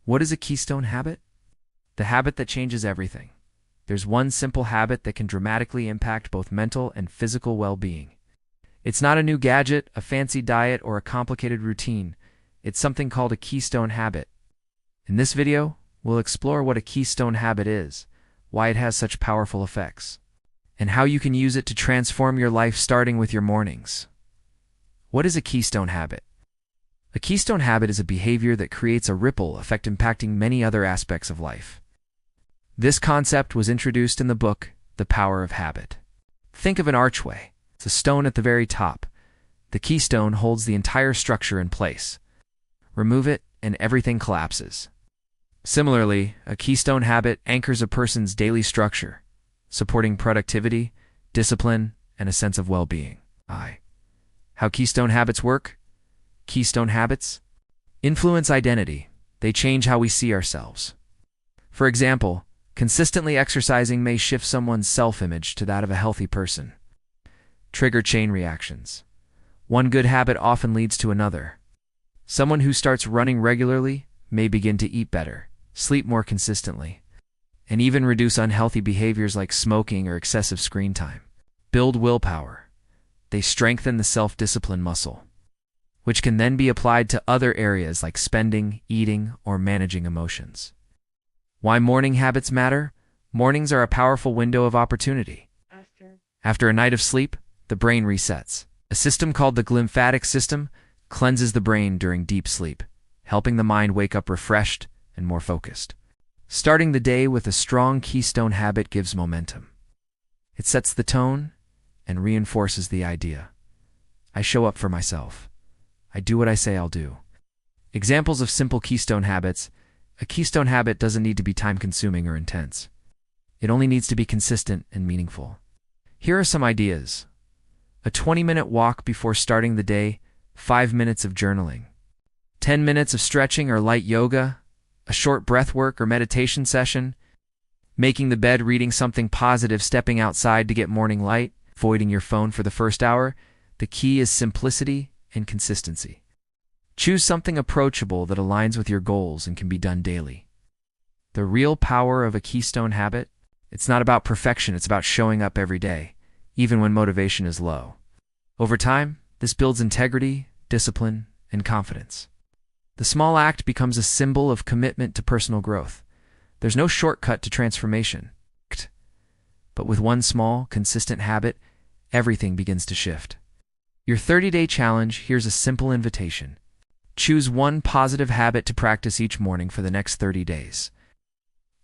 What is a keystone habit? The habit that changes everything. There's one simple habit that can dramatically impact both mental and physical well-being. It's not a new gadget, a fancy diet, or a complicated routine. It's something called a keystone habit. In this video, we'll explore what a keystone habit is, why it has such powerful effects, and how you can use it to transform your life starting with your mornings. What is a keystone habit? A keystone habit is a behavior that creates a ripple effect impacting many other aspects of life. This concept was introduced in the book, The Power of Habit. Think of an archway. It's a stone at the very top. The keystone holds the entire structure in place. Remove it, and everything collapses. Similarly, a keystone habit anchors a person's daily structure, supporting productivity, discipline, and a sense of well-being. How keystone habits work? Keystone habits influence identity. They change how we see ourselves. For example, consistently exercising may shift someone's self-image to that of a healthy person. Trigger chain reactions. One good habit often leads to another. Someone who starts running regularly may begin to eat better, sleep more consistently, and even reduce unhealthy behaviors like smoking or excessive screen time. Build willpower. They strengthen the self-discipline muscle, which can then be applied to other areas like spending, eating, or managing emotions. Why morning habits matter? Mornings are a powerful window of opportunity. After a night of sleep, the brain resets. A system called the glymphatic system cleanses the brain during deep sleep, helping the mind wake up refreshed and more focused. Starting the day with a strong keystone habit gives momentum. It sets the tone and reinforces the idea. I show up for myself. I do what I say I'll do. Examples of simple keystone habits. A keystone habit doesn't need to be time-consuming or intense. It only needs to be consistent and meaningful. Here are some ideas. A 20-minute walk before starting the day, 5 minutes of journaling, 10 minutes of stretching or light yoga, a short breath work or meditation session, making the bed, reading something positive, stepping outside to get morning light, avoiding your phone for the first hour. The key is simplicity and consistency. Choose something approachable that aligns with your goals and can be done daily. The real power of a keystone habit? It's not about perfection, it's about showing up every day, even when motivation is low. Over time, this builds integrity, discipline, and confidence. The small act becomes a symbol of commitment to personal growth. There's no shortcut to transformation. But with one small, consistent habit, everything begins to shift. Your 30-day challenge, here's a simple invitation. Choose one positive habit to practice each morning for the next 30 days.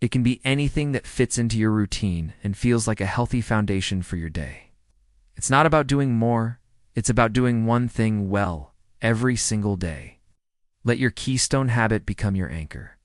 It can be anything that fits into your routine and feels like a healthy foundation for your day. It's not about doing more, it's about doing one thing well every single day. Let your keystone habit become your anchor.